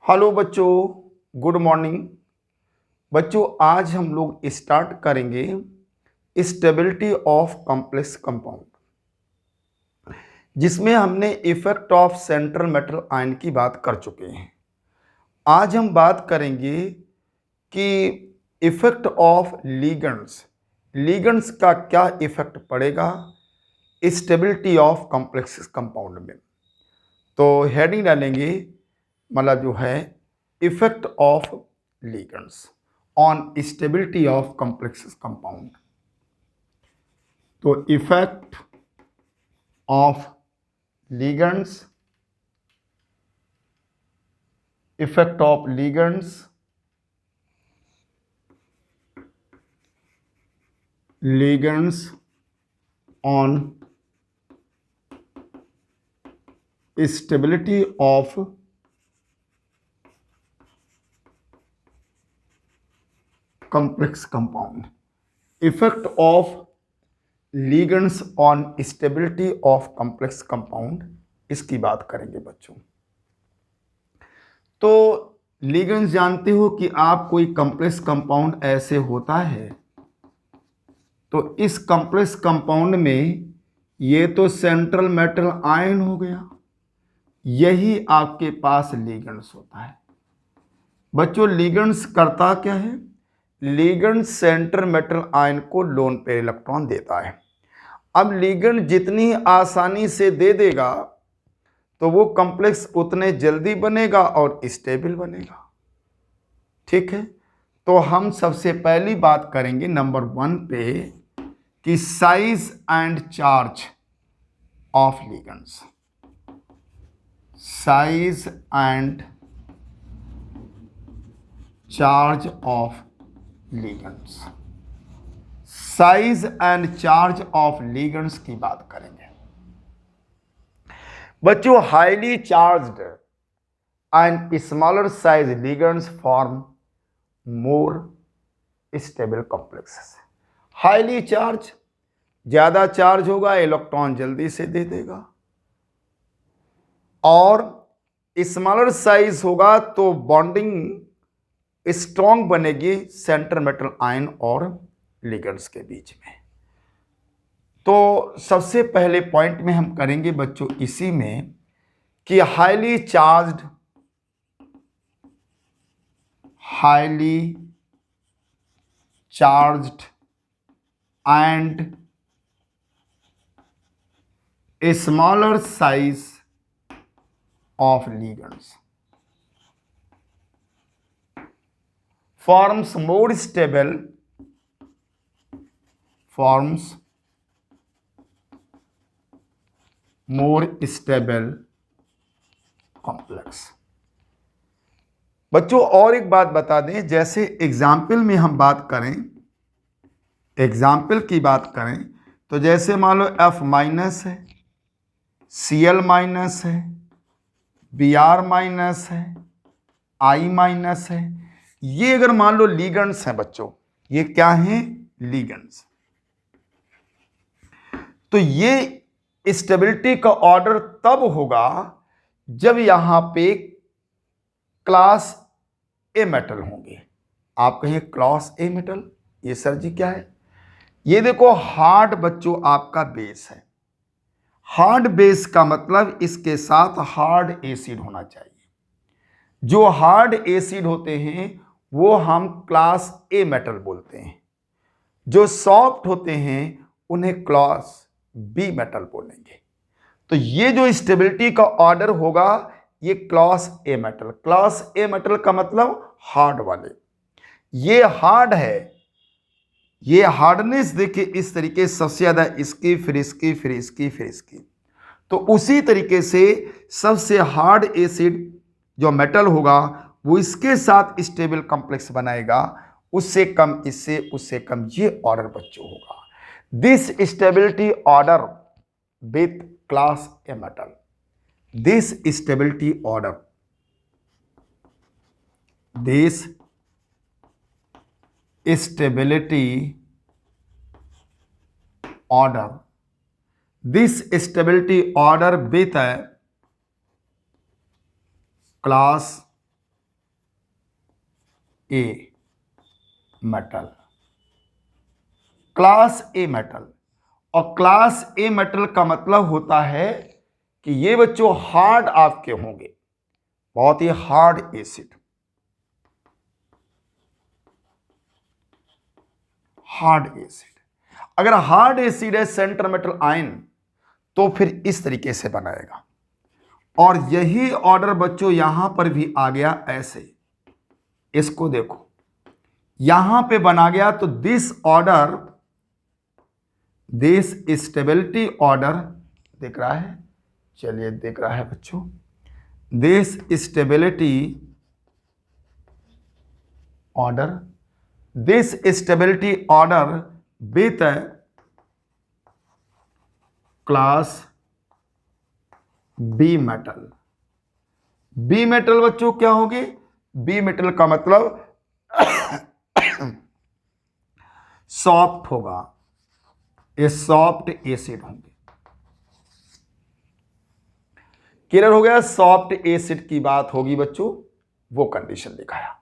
Hello बच्चों, good morning. बच्चों, आज हम लोग स्टार्ट करेंगे स्टेबिलिटी ऑफ कॉम्प्लेक्स कंपाउंड, जिसमें हमने effect of central metal ion की बात कर चुके हैं। आज हम बात करेंगे कि इफेक्ट ऑफ लिगेंड्स, लिगेंड्स का क्या इफेक्ट पड़ेगा स्टेबिलिटी ऑफ कॉम्प्लेक्स कंपाउंड में। तो हेडिंग डालेंगे, मतलब जो है effect of ligands on stability of complex compound। तो effect of ligands, effect of ligands, ligands on stability of complex compound। Effect of ligands on stability of complex compound, इसकी बात करेंगे बच्चों। तो ligands जानते हो कि आप कोई complex compound ऐसे होता है, तो इस complex compound में ये तो सेंट्रल मेटल आयन हो गया, यही आपके पास ligands होता है। बच्चों, लिगेंड्स करता क्या है? लिगेंड सेंटर मेटल आयन को लोन पेयर इलेक्ट्रॉन देता है। अब लिगेंड जितनी आसानी से दे देगा तो वो कॉम्प्लेक्स उतने जल्दी बनेगा और स्टेबल बनेगा। ठीक है, तो हम सबसे पहली बात करेंगे नंबर 1 पे कि size and charge of ligands. Size and charge of ligands, size and charge of ligands की बात करेंगे। बच्चों, highly charged and smaller size ligands form more stable complexes. Highly charge, ज्यादा चार्ज होगा, इलेक्ट्रॉन जल्दी से दे देगा, और स्मॉलर साइज होगा तो बॉन्डिंग स्ट्रॉन्ग बनेगी सेंटर मेटल आयन और लिगेंड्स के बीच में। तो सबसे पहले पॉइंट में हम करेंगे बच्चों इसी में कि highly charged and smaller size of ligands forms more stable complex। बच्चों, और एक बात बता दें, जैसे एग्जाम्पल में हम बात करें, एग्जाम्पल की बात करें तो जैसे मान लो F माइनस है, Cl माइनस है, Br माइनस है, I माइनस है, ये अगर मान लो लिगेंड्स हैं बच्चों, ये क्या हैं? लिगेंड्स। तो ये स्टेबिलिटी का ऑर्डर तब होगा जब यहां पे क्लास ए मेटल होंगे। आप कहें क्लास ए मेटल, ये सर जी क्या है? ये देखो, हार्ड बच्चों आपका बेस है। हार्ड बेस का मतलब इसके साथ हार्ड एसिड होना चाहिए। जो हार्ड एसिड होते हैं वो हम क्लास ए मेटल बोलते हैं, जो सॉफ्ट होते हैं उन्हें क्लास बी मेटल बोलेंगे। तो ये जो स्टेबिलिटी का ऑर्डर होगा ये class a metal. Class a metal का मतलब हार्ड वाले, ये हार्ड है, ये हार्डनेस देखिए इस तरीके, सबसे ज्यादा इसकी, फिर इसकी, फिर इसकी, फिर इसकी। तो उसी तरीके से सबसे हार्ड एसिड जो मेटल होगा वो इसके साथ स्टेबल कॉम्प्लेक्स बनाएगा, उससे कम इससे, उससे कम ये ऑर्डर बच्चों होगा। This stability order with class a metal, this stability order, this stability order, this stability order with class a metal, class a metal. और क्लास ए मेटल का मतलब होता है कि ये बच्चों हार्ड आपके होंगे, बहुत ही हार्ड एसिड, हार्ड एसिड। अगर हार्ड एसिड है सेंटर मेटल आयन तो फिर इस तरीके से बनाएगा। और यही ऑर्डर बच्चों यहां पर भी आ गया ऐसे, इसको देखो यहां पे बना गया। तो this order, this stability order दिख रहा है, चलिए दिख रहा है बच्चों, this stability order, this stability order with class B metal. B metal बच्चों क्या होगी? बी मेटल का मतलब सॉफ्ट होगा, ये सॉफ्ट एसिड होंगे। क्लियर हो गया? सॉफ्ट एसिड की बात होगी बच्चों, वो कंडीशन दिखाया।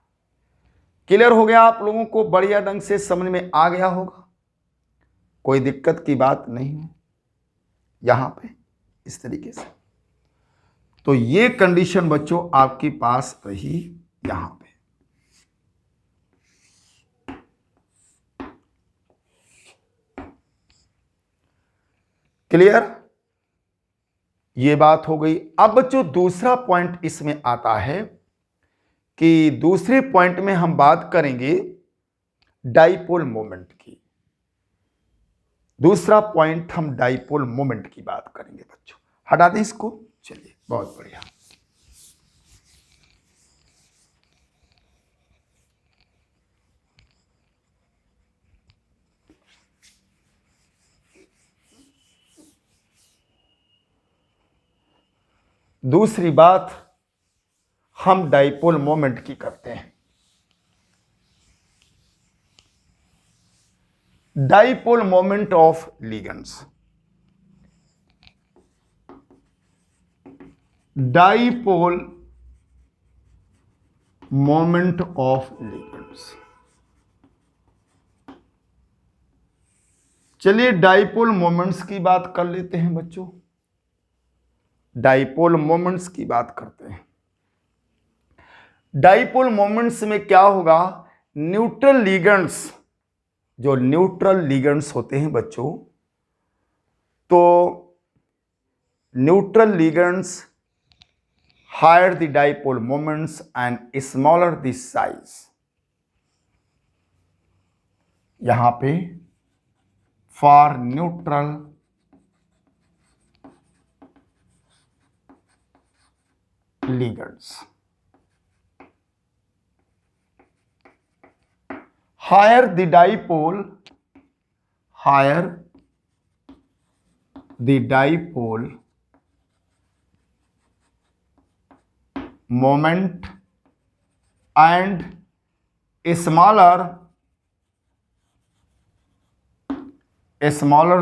क्लियर हो गया? आप लोगों को बढ़िया ढंग से समझ में आ गया होगा, कोई दिक्कत की बात नहीं है यहां पे इस तरीके से। तो ये कंडीशन बच्चों आपके पास रही यहां पे। क्लियर? ये बात हो गई। अब बच्चों दूसरा पॉइंट इसमें आता है कि दूसरे पॉइंट में हम बात करेंगे डाइपोल मोमेंट की। दूसरा पॉइंट हम डाइपोल मोमेंट की बात करेंगे बच्चों। हटा दें इसको, चलिए बहुत बढ़िया। दूसरी बात हम डाइपोल मोमेंट की करते हैं। Dipole moment of ligands, dipole moment of ligands. चलिए डाइपोल मोमेंट्स की बात कर लेते हैं बच्चों, डाइपोल मोमेंट्स की बात करते हैं। डाइपोल मोमेंट्स में क्या होगा? न्यूट्रल लिगेंड्स, जो न्यूट्रल लिगेंड्स होते हैं बच्चों, तो neutral ligands higher the dipole moments and smaller the size. यहां पे for neutral ligands, higher the dipole, higher the dipole moment and smaller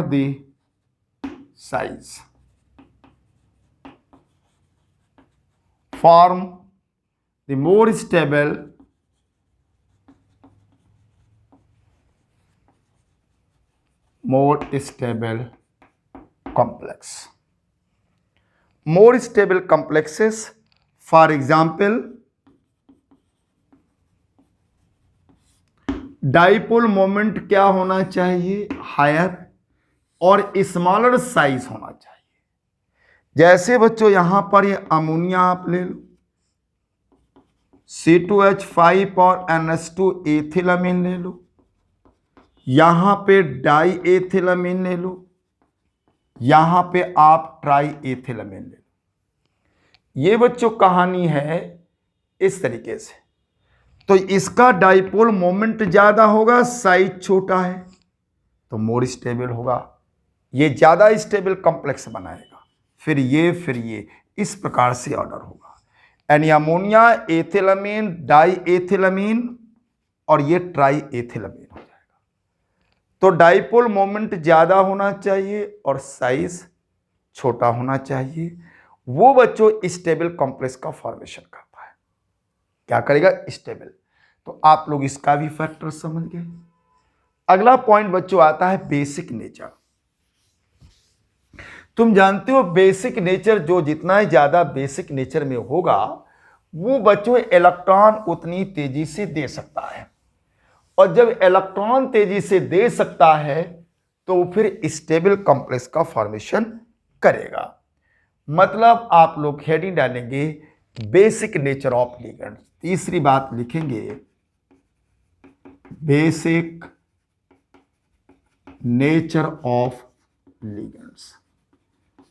the size, form the more stable complex. More stable complexes, for example dipole moment क्या होना चाहिए? Higher और smaller size होना चाहिए। जैसे बच्चों यहां पर ये अमोनिया आप ले लो, C2H5 और NH2 एथिलमीन ले लो, यहां पे डाई एथिलमीन ले लो, यहां पे आप ट्राई एथिलमीन ले लो। ये बच्चों कहानी है इस तरीके से। तो इसका डाइपोल मोमेंट ज्यादा होगा, साइज छोटा है, तो मोर स्टेबल होगा, ये ज्यादा स्टेबल कॉम्प्लेक्स बनाएगा। फिर ये इस प्रकार से ऑर्डर होगा। यानी अमोनिया, एथिलमीन, डाई एथिलमीन और ये ट्राई एथिलमीन हो जाएगा। तो डाइपोल मोमेंट ज्यादा होना चाहिए और साइज छोटा होना चाहिए। वो बच्चों स्टेबल कॉम्प्लेक्स का फॉर्मेशन करता है। क्या करेगा? स्टेबल। तो आप लोग इसका भी फैक्टर समझ गए। अगला पॉइंट बच्चों आता है बेसिक नेचर। तुम जानते हो बेसिक नेचर, जो जितना ही ज्यादा बेसिक नेचर में होगा वो बच्चों इलेक्ट्रॉन उतनी तेजी से दे सकता है, और जब इलेक्ट्रॉन तेजी से दे सकता है तो फिर स्टेबल कॉम्प्लेक्स का फॉर्मेशन करेगा। मतलब आप लोग हेडिंग डालेंगे बेसिक नेचर ऑफ लिगेंड। तीसरी बात लिखेंगे basic nature of ligands.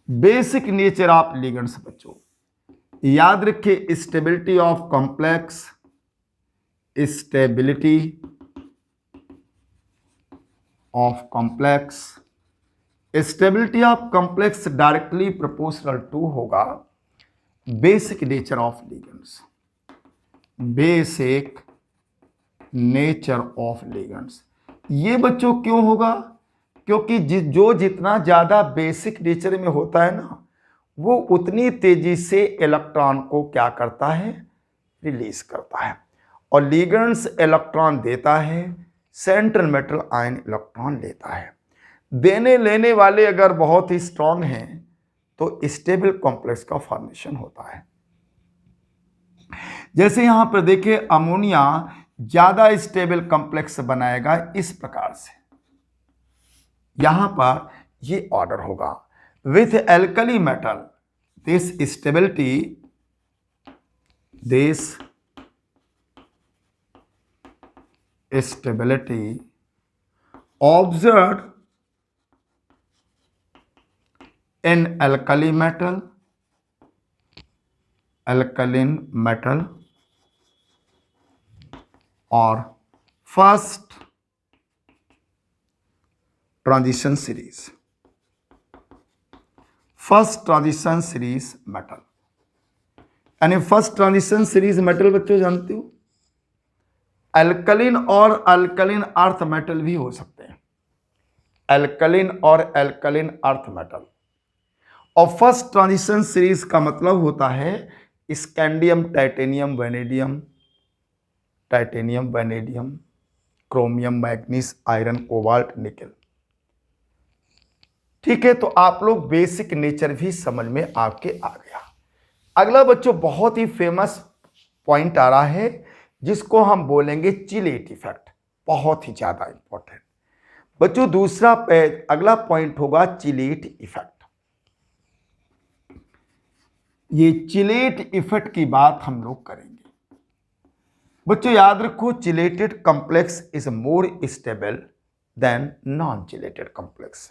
Basic nature of ligands बच्चों याद रखिए, stability of complex, stability of complex, stability of complex directly proportional to होगा basic nature of ligands. Basic nature of ligands ये बच्चों क्यों होगा? क्योंकि जो जितना ज्यादा बेसिक नेचर में होता है ना, वो उतनी तेजी से इलेक्ट्रॉन को क्या करता है, रिलीज करता है। और लिगेंड्स इलेक्ट्रॉन देता है, सेंट्रल मेटल आयन इलेक्ट्रॉन लेता है। देने लेने वाले अगर बहुत ही स्ट्रांग हैं तो स्टेबल कॉम्प्लेक्स का फॉर्मेशन होता है। जैसे यहां पर देखिए, अमोनिया ज्यादा स्टेबल कॉम्प्लेक्स बनाएगा इस प्रकार से। यहां पर ये ऑर्डर होगा with alkali metal this stability, this stability observed in alkali metal, alkaline metal or first transition series, first transition series metal. यानी फर्स्ट ट्रांजिशन सीरीज मेटल बच्चों जानते हो, अल्कलिन और अल्कलिन अर्थ मेटल भी हो सकते हैं, अल्कलिन और अल्कलिन अर्थ मेटल। और फर्स्ट ट्रांजिशन सीरीज का मतलब होता है scandium, titanium, vanadium, titanium, vanadium, chromium, manganese, iron, cobalt, nickel. ठीक है, तो आप लोग बेसिक नेचर भी समझ में आपके आ गया। अगला बच्चों बहुत ही फेमस पॉइंट आ रहा है जिसको हम बोलेंगे चिलेट इफेक्ट, बहुत ही ज्यादा इंपॉर्टेंट बच्चों। दूसरा अगला पॉइंट होगा चिलेट इफेक्ट। ये चिलेट इफेक्ट की बात हम लोग करेंगे बच्चों। याद रखो, chelated complex is more stable than non chelated complex.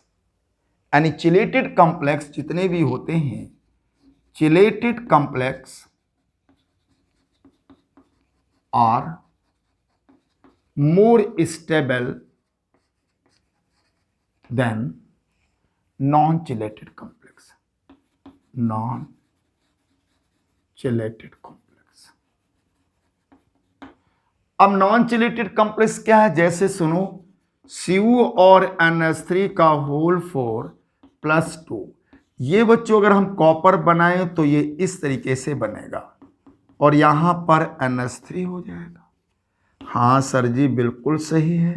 यानी चिलेटेड कॉम्प्लेक्स जितने भी होते हैं, chelated complex are more stable than non chelated complex, non chelated complex. अब नॉन चिलेटेड कॉम्प्लेक्स क्या है? जैसे सुनो, Cu और NH3 का होल 4+2। ये बच्चों अगर हम कॉपर बनाएं तो ये इस तरीके से बनेगा और यहां पर NH3 हो जाएगा। हाँ सर जी, बिल्कुल सही है।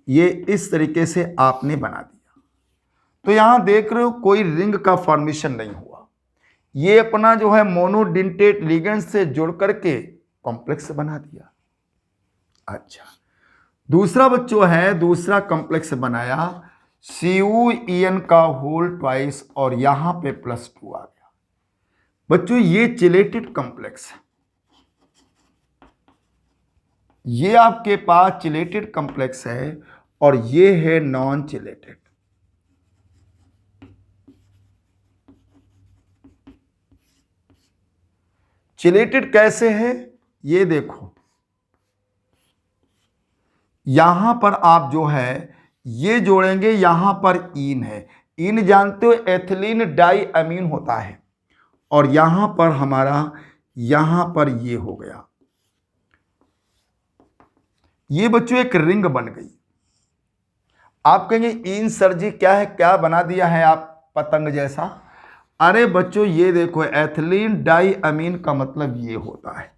ये इस तरीके से आपने बना दिया। तो यहां देख रहे हो कोई रिंग का फॉर्मेशन नहीं हुआ। ये अपना जो है मोनोडेंटेट लिगेंड से जुड़ करके कॉम्प्लेक्स बना दिया। अच्छा, दूसरा बच्चों है, दूसरा कॉम्प्लेक्स बनाया CuEn का होल ट्वाइस और यहां पे +2 आ गया। बच्चों ये चिलेटेड कॉम्प्लेक्स है, ये आपके पास चिलेटेड कॉम्प्लेक्स है और ये है नॉन चिलेटेड। चिलेटेड कैसे है ये देखो, यहां पर आप जो है ये जोड़ेंगे, यहां पर इन है। इन जानते हो एथिलीन डाई अमीन होता है, और यहां पर हमारा यहां पर ये हो गया। ये बच्चों एक रिंग बन गई। आप कहेंगे इन सर जी क्या है, क्या बना दिया है आप पतंग जैसा? अरे बच्चों ये देखो, एथिलीन डाई अमीन का मतलब ये होता है।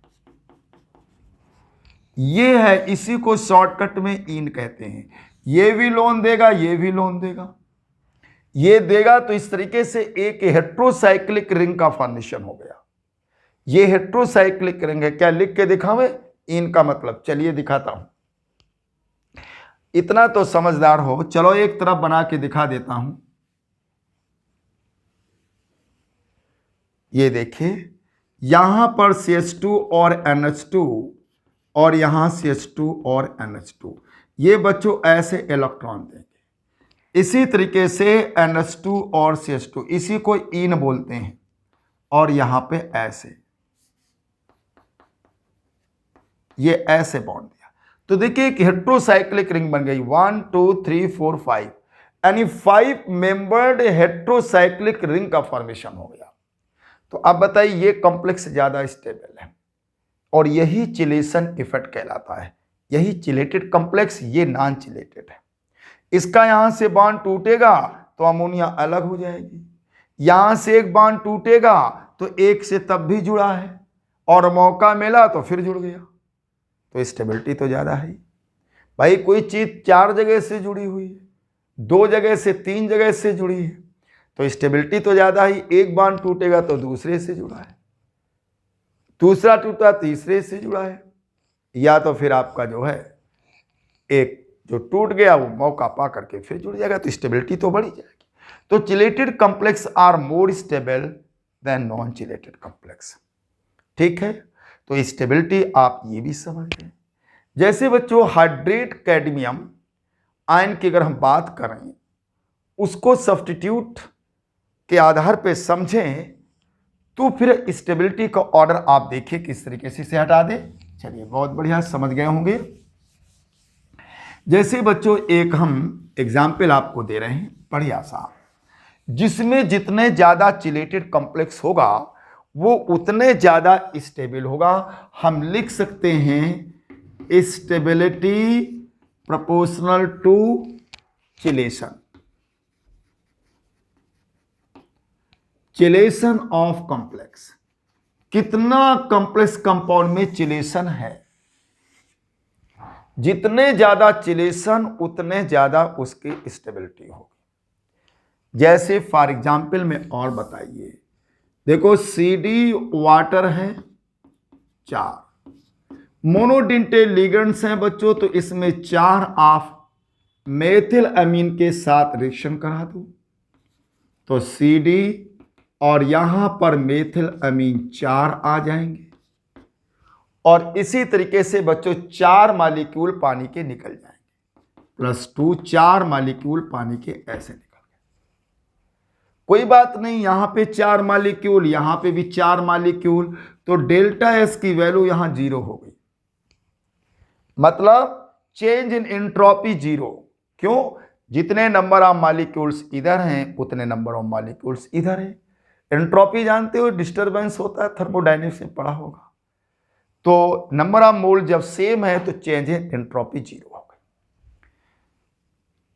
ये है, इसी को शॉर्टकट में इन कहते हैं। ये भी लोन देगा, ये भी लोन देगा, ये देगा, तो इस तरीके से एक हेट्रोसाइक्लिक रिंग का फॉर्मेशन हो गया। ये हेट्रोसाइक्लिक रिंग है। क्या लिख के दिखावे इन का मतलब? चलिए दिखाता हूं, इतना तो समझदार हो। चलो एक तरफ बना के दिखा देता हूं। ये देखिए, यहां पर CH2 और NH2 और यहां CH2 और NH2, ये बच्चों ऐसे इलेक्ट्रॉन देंगे। इसी तरीके से NH2 और CH2, इसी को इन बोलते हैं, और यहां पे ऐसे, ये ऐसे बॉन्ड दिया, तो देखिए एक हेट्रोसाइक्लिक रिंग बन गई। 1 2 3 4 5, यानी 5 मेंबर्ड हेट्रोसाइक्लिक रिंग का फॉर्मेशन हो गया। तो अब बताइए, ये कॉम्प्लेक्स ज्यादा स्टेबल है, और यही चिलेशन इफेक्ट कहलाता है। यही चिलेटेड कॉम्प्लेक्स, ये नॉन चिलेटेड है। इसका यहां से बॉन्ड टूटेगा तो अमोनिया अलग हो जाएगी, यहां से एक बॉन्ड टूटेगा तो एक से तब भी जुड़ा है, और मौका मिला तो फिर जुड़ गया, तो स्टेबिलिटी तो ज्यादा है भाई। कोई चीज 4 जगह से जुड़ी हुई है, 2 जगह से 3 जगह से जुड़ी है, तो स्टेबिलिटी तो ज्यादा ही। एक बॉन्ड टूटेगा तो दूसरे से जुड़ा है, दूसरा टूटा तीसरे से जुड़ा है, या तो फिर आपका जो है एक जो टूट गया वो मौका पा करके फिर जुड़ जाएगा, तो स्टेबिलिटी तो बढ़ी जाएगी। तो chelated complex are more stable than non chelated complex. ठीक है, तो स्टेबिलिटी आप ये भी समझ गए। जैसे बच्चों हाइड्रेट कैडमियम आयन की अगर हम बात करें, उसको सब्स्टिट्यूट के आधार पे समझें, तो फिर स्टेबिलिटी का ऑर्डर आप देखिए किस तरीके से इसे हटा दें। चलिए, बहुत बढ़िया, समझ गए होंगे। जैसे बच्चों एक हम एग्जाम्पल आपको दे रहे हैं बढ़िया सा, जिसमें जितने ज्यादा चिलेटेड कॉम्प्लेक्स होगा वो उतने ज्यादा स्टेबल होगा। हम लिख सकते हैं stability proportional to chelation, chelation of complex. कितना कॉम्प्लेक्स कंपाउंड में चिलेशन है, जितने ज्यादा चिलेशन उतने ज्यादा उसकी स्टेबिलिटी होगी। जैसे फॉर एग्जाम्पल में और बताइए, देखो CD वाटर है 4, मोनोडेंटेड लिगेंड्स हैं बच्चों, तो इसमें 4 आप मेथिल अमीन के साथ रिएक्शन करा दो, तो CD और यहां पर मेथिल अमीन 4 आ जाएंगे, और इसी तरीके से बच्चों 4 मॉलिक्यूल पानी के निकल जाएंगे, +2 4 मॉलिक्यूल पानी के ऐसे निकल गए। कोई बात नहीं, यहां पे 4 मॉलिक्यूल, यहां पे भी 4 मॉलिक्यूल, तो डेल्टा S की वैल्यू यहां 0 हो गई, मतलब चेंज इन एंट्रोपी 0। क्यों? जितने नंबर ऑफ मॉलिक्यूल्स इधर हैं उतने नंबर ऑफ मॉलिक्यूल्स इधर हैं। एंट्रोपी जानते हो, डिस्टर्बेंस होता है, थर्मोडायनेमिक्स में पढ़ा होगा। तो नंबर ऑफ मोल जब सेम है तो चेंज इन एंट्रोपी 0 हो गई।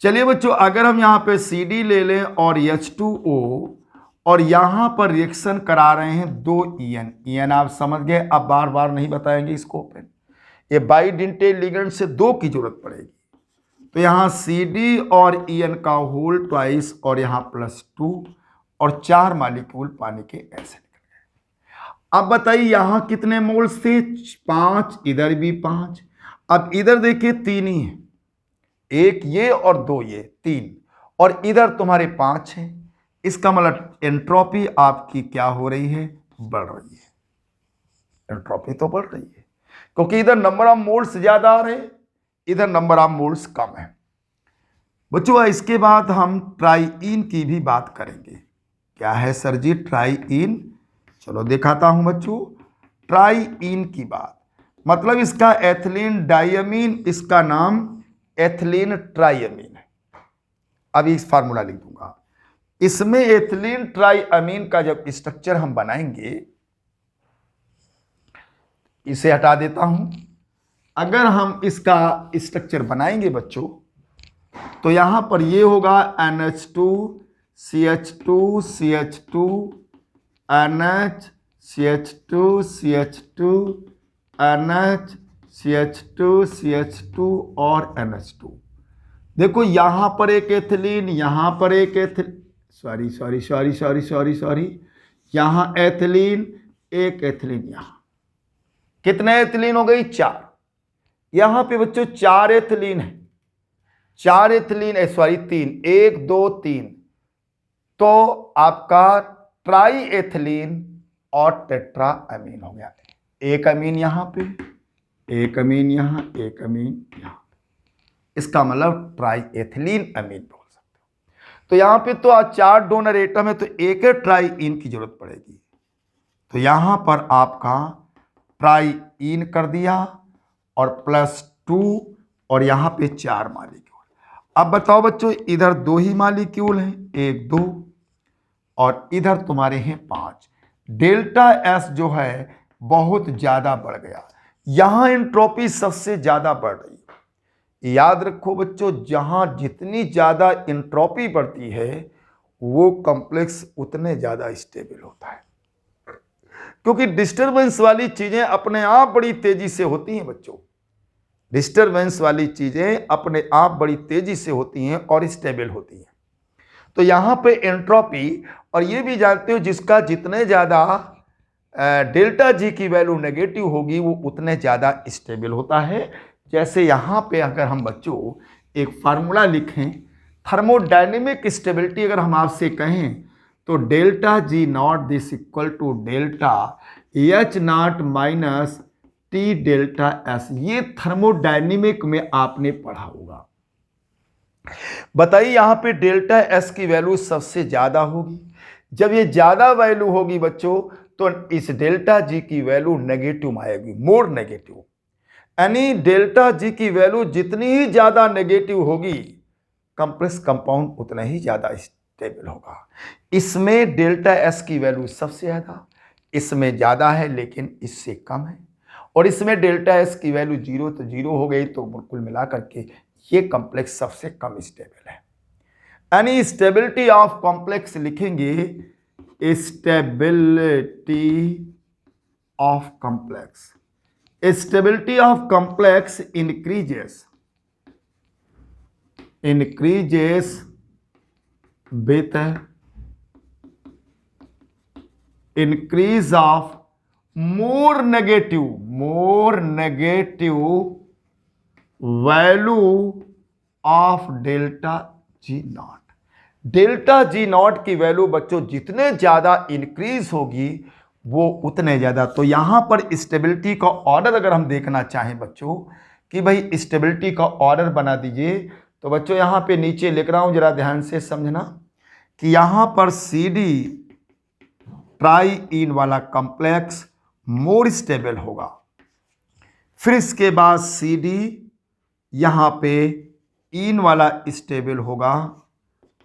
चलिए बच्चों, अगर हम यहां पे CD ले लें और H2O, और यहां पर रिएक्शन करा रहे हैं 2 EN आप समझ गए, अब बार बार नहीं बताएंगे इसको ओपन। ये बाइडेंटेड लिगेंड से 2 की जरूरत पड़ेगी, तो यहां CD और EN का होल ट्वाइस, और यहां +2 और 4 मॉलिक्यूल पानी के ऐसे निकल गए। अब बताइए यहां कितने मोल्स थे? 5, इधर भी 5। अब इधर देखिए 3 ही है, 1 ये और 2 ये, 3, और इधर तुम्हारे 5 हैं। इसका मतलब एंट्रोपी आपकी क्या हो रही है? बढ़ रही है। एंट्रोपी तो बढ़ रही है, क्योंकि इधर नंबर ऑफ मोल्स ज्यादा आ रहे हैं, इधर नंबर ऑफ मोल्स कम है। बच्चों इसके बाद हम ट्राइइन की भी बात करेंगे। क्या है सर जी ट्राइइन? चलो दिखाता हूं बच्चों। ट्राइइन की बात मतलब इसका एथिलीन डाइअमीन, इसका नाम एथिलीन ट्राइअमीन है। अभी इस फार्मूला लिख दूंगा। इसमें एथिलीन ट्राइअमीन का जब स्ट्रक्चर हम बनाएंगे, इसे हटा देता हूं। अगर हम इसका स्ट्रक्चर बनाएंगे बच्चों, तो यहां पर ये होगा NH2 CH2 CH2 NH CH2 CH2 NH CH2 और NH2। देखो यहां पर एक एथिलीन, यहां पर एक सॉरी, यहां एथिलीन, एक एथिलीन, यहां कितने एथिलीन हो गई? 4। यहां पे बच्चों 4 एथिलीन है, 4 एथिलीन है, सॉरी 3, 1 2 3, तो आपका ट्राई एथिलीन और टेट्रा अमीन हो गया। एक अमीन यहां पे, एक अमीन यहां, एक अमीन यहां, इसका मतलब ट्राई एथिलीन अमीन बोल सकते हो। तो यहां पे तो 4 डोनर एटम है, तो एक ट्राई इन की जरूरत पड़ेगी, तो यहां पर आपका ट्राई इन कर दिया और +2 और यहां पे 4 मॉलिक्यूल। अब बताओ बच्चों, इधर 2 ही मॉलिक्यूल हैं, 1 2, और इधर तुम्हारे हैं 5। डेल्टा एस जो है बहुत ज्यादा बढ़ गया, यहां एंट्रोपी सबसे ज्यादा बढ़ रही है। याद रखो बच्चों, जहां जितनी ज्यादा एंट्रोपी बढ़ती है वो कॉम्प्लेक्स उतने ज्यादा स्टेबल होता है, क्योंकि डिस्टरबेंस वाली चीजें अपने आप बड़ी तेजी से होती हैं बच्चों। डिस्टरबेंस वाली चीजें अपने आप बड़ी तेजी से होती हैं और स्टेबल होती हैं। तो यहां पे एंट्रोपी, और ये भी जानते हो जिसका जितने ज्यादा डेल्टा जी की वैल्यू नेगेटिव होगी वो उतने ज्यादा स्टेबल होता है। जैसे यहां पे अगर हम बच्चों एक फार्मूला लिखें, थर्मोडायनेमिक स्टेबिलिटी अगर हम आपसे कहें तो delta G naught this equal to delta H naught minus T delta S. ये थर्मोडायनेमिक में आपने पढ़ा होगा। बताइए यहां पे डेल्टा एस की वैल्यू सबसे ज्यादा होगी, जब ये ज्यादा वैल्यू होगी बच्चों तो इस डेल्टा जी की वैल्यू नेगेटिव आएगी, मोर नेगेटिव। यानी डेल्टा जी की वैल्यू जितनी ही ज्यादा नेगेटिव होगी कंप्लेक्स कंपाउंड उतना ही ज्यादा स्टेबल होगा। इसमें डेल्टा एस की वैल्यू सबसे ज्यादा, इसमें ज्यादा है लेकिन इससे कम है, और इसमें डेल्टा एस की वैल्यू 0 तो 0 हो गई, तो कुल मिलाकर के ये कॉम्प्लेक्स सबसे कम स्टेबल है। यानी स्टेबिलिटी ऑफ कॉम्प्लेक्स लिखेंगे, stability of complex, stability of complex increases with increase of more negative value of delta G not. Delta G not की वैल्यू बच्चों जितने ज्यादा इंक्रीज होगी वो उतने ज्यादा। तो यहां पर स्टेबिलिटी का ऑर्डर अगर हम देखना चाहें बच्चों कि भाई स्टेबिलिटी का ऑर्डर बना दीजिए, तो बच्चों यहां पे नीचे लिख रहा हूं, जरा ध्यान से समझना कि यहां पर CD ट्राई इन वाला कॉम्प्लेक्स मोर स्टेबल होगा, फिर इसके बाद CD यहां पे इन वाला स्टेबल होगा,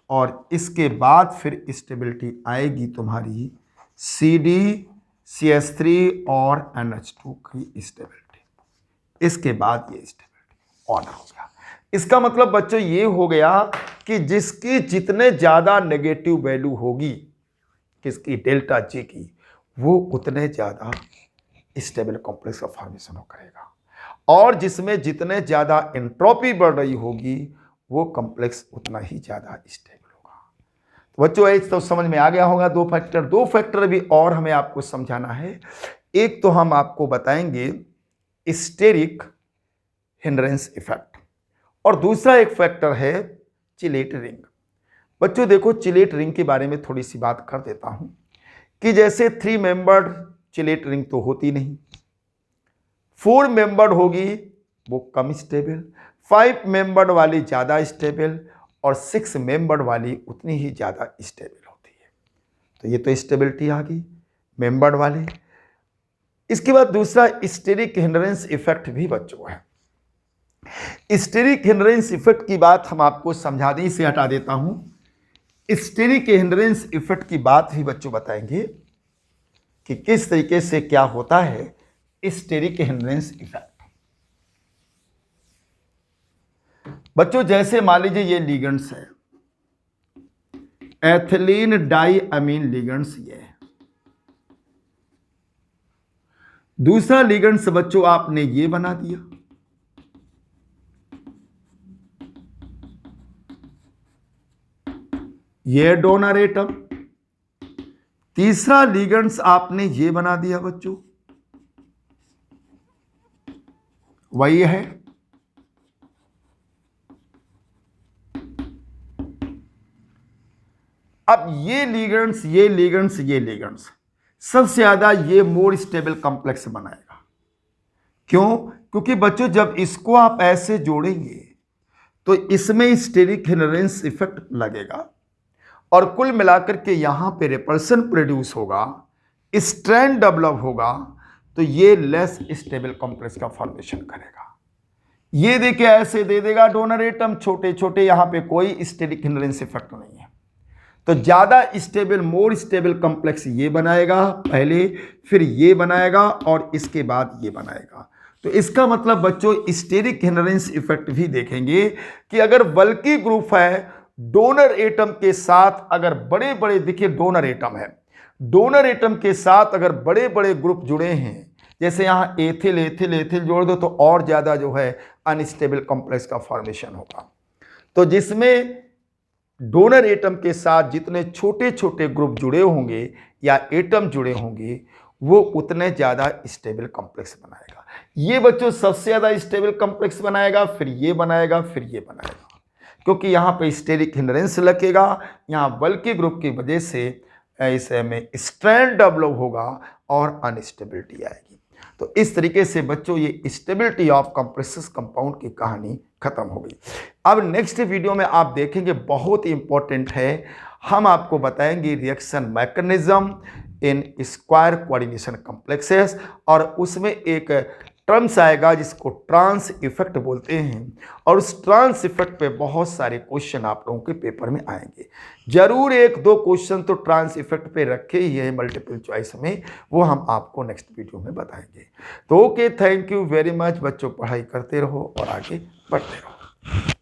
और इसके बाद फिर स्टेबिलिटी आएगी तुम्हारी CD CH3 और NH2 की स्टेबिलिटी। इसके बाद ये स्टेबिलिटी ऑर्डर हो गया। इसका मतलब बच्चों ये हो गया कि जिसकी जितने ज्यादा नेगेटिव वैल्यू होगी किसकी, डेल्टा जी की, वो उतने ज्यादा स्टेबल कॉम्प्लेक्स का फॉर्मेशन करेगा, और जिसमें जितने ज्यादा एंट्रोपी बढ़ रही होगी वो कॉम्प्लेक्स उतना ही ज्यादा स्टेबल होगा। तो बच्चों एक तो समझ में आ गया होगा दो फैक्टर भी और हमें आपको समझाना है। एक तो हम आपको बताएंगे स्टेरिक हिंड्रेंस इफेक्ट, और दूसरा एक फैक्टर है चिलेट रिंग। बच्चों देखो चिलेट रिंग के बारे में थोड़ी सी बात कर देता हूं कि जैसे 3 मेंबर्ड चिलेट रिंग तो होती नहीं, 4 मेंबर्ड होगी वो कम स्टेबल, 5 मेंबर्ड वाली ज्यादा स्टेबल, और 6 मेंबर्ड वाली उतनी ही ज्यादा स्टेबल होती है। तो ये तो स्टेबिलिटी आ गई मेंबर्ड वाले। इसके बाद दूसरा स्टेरिक हिंड्रेंस इफेक्ट भी बच्चों है। स्टेरिक हिंड्रेंस इफेक्ट की बात हम आपको समझाने से हटा देता हूं। स्टेरिक हिंड्रेंस इफेक्ट की बात भी बच्चों बताएंगे कि किस तरीके से क्या होता है स्टेरिक हिंड्रेंस इफेक्ट। बच्चों जैसे मान लीजिए ये लिगेंड्स है, एथिलीन डाई अमीन लिगेंड्स ये है। दूसरा लिगेंड्स बच्चों आपने ये बना दिया, ये डोनर एटम। तीसरा लिगेंड्स आपने ये बना दिया बच्चों, वही है अब ये लिगेंड्स सबसे ज्यादा ये मोर स्टेबल कॉम्प्लेक्स बनाएगा। क्यों? क्योंकि बच्चों जब इसको आप ऐसे जोड़ेंगे तो इसमें स्टेरिक हिनरेंस इफेक्ट लगेगा और कुल मिलाकर के यहां पे रिपल्सन प्रोड्यूस होगा, स्ट्रैंड डेवलप होगा, तो ये लेस स्टेबल कॉम्प्लेक्स का फॉर्मेशन करेगा। ये देखिए ऐसे दे देगा डोनर एटम छोटे छोटे, यहां पे कोई स्टेरिक हिनरेंस इफेक्ट नहीं है, तो ज्यादा स्टेबल मोर स्टेबल कॉम्प्लेक्स ये बनाएगा पहले, फिर ये बनाएगा और इसके बाद ये बनाएगा। तो इसका मतलब बच्चों स्टेरिक हिनरेंस इफेक्ट भी देखेंगे कि अगर बल्कि ग्रुप है डोनर एटम के साथ, अगर बड़े बड़े देखिए डोनर एटम है, डोनर एटम के साथ अगर बड़े बड़े ग्रुप जुड़े हैं, जैसे यहां एथिल एथिल एथिल जोड़ दो तो और ज्यादा जो है अनस्टेबल कॉम्प्लेक्स का फॉर्मेशन होगा। तो जिसमें डोनर एटम के साथ जितने छोटे छोटे ग्रुप जुड़े होंगे या एटम जुड़े होंगे वो उतने ज्यादा स्टेबल कॉम्प्लेक्स बनाएगा। ये बच्चों सबसे ज्यादा स्टेबल कॉम्प्लेक्स बनाएगा, फिर ये बनाएगा, फिर ये बनाएगा, क्योंकि यहां पे स्टेरिक हिनरेंस लगेगा, यहां बल्कि ग्रुप की वजह से इसमें स्ट्रैंड डेवलप होगा और अनस्टेबिलिटी आएगी। तो इस तरीके से बच्चों ये स्टेबिलिटी ऑफ कंप्रेसिव कंपाउंड की कहानी खत्म हो गई। अब नेक्स्ट वीडियो में आप देखेंगे बहुत ही इंपॉर्टेंट है, हम आपको बताएंगे reaction mechanism in square coordination complexes, और उसमें एक टर्म्स आएगा जिसको ट्रांस इफेक्ट बोलते हैं, और उस ट्रांस इफेक्ट पे बहुत सारे क्वेश्चन आप लोगों के पेपर में आएंगे। जरूर एक दो क्वेश्चन तो ट्रांस इफेक्ट पे रखे ही है मल्टीपल चॉइस में, वो हम आपको नेक्स्ट वीडियो में बताएंगे। तो okay, thank you very much बच्चों, पढ़ाई करते रहो और आगे बढ़ते रहो।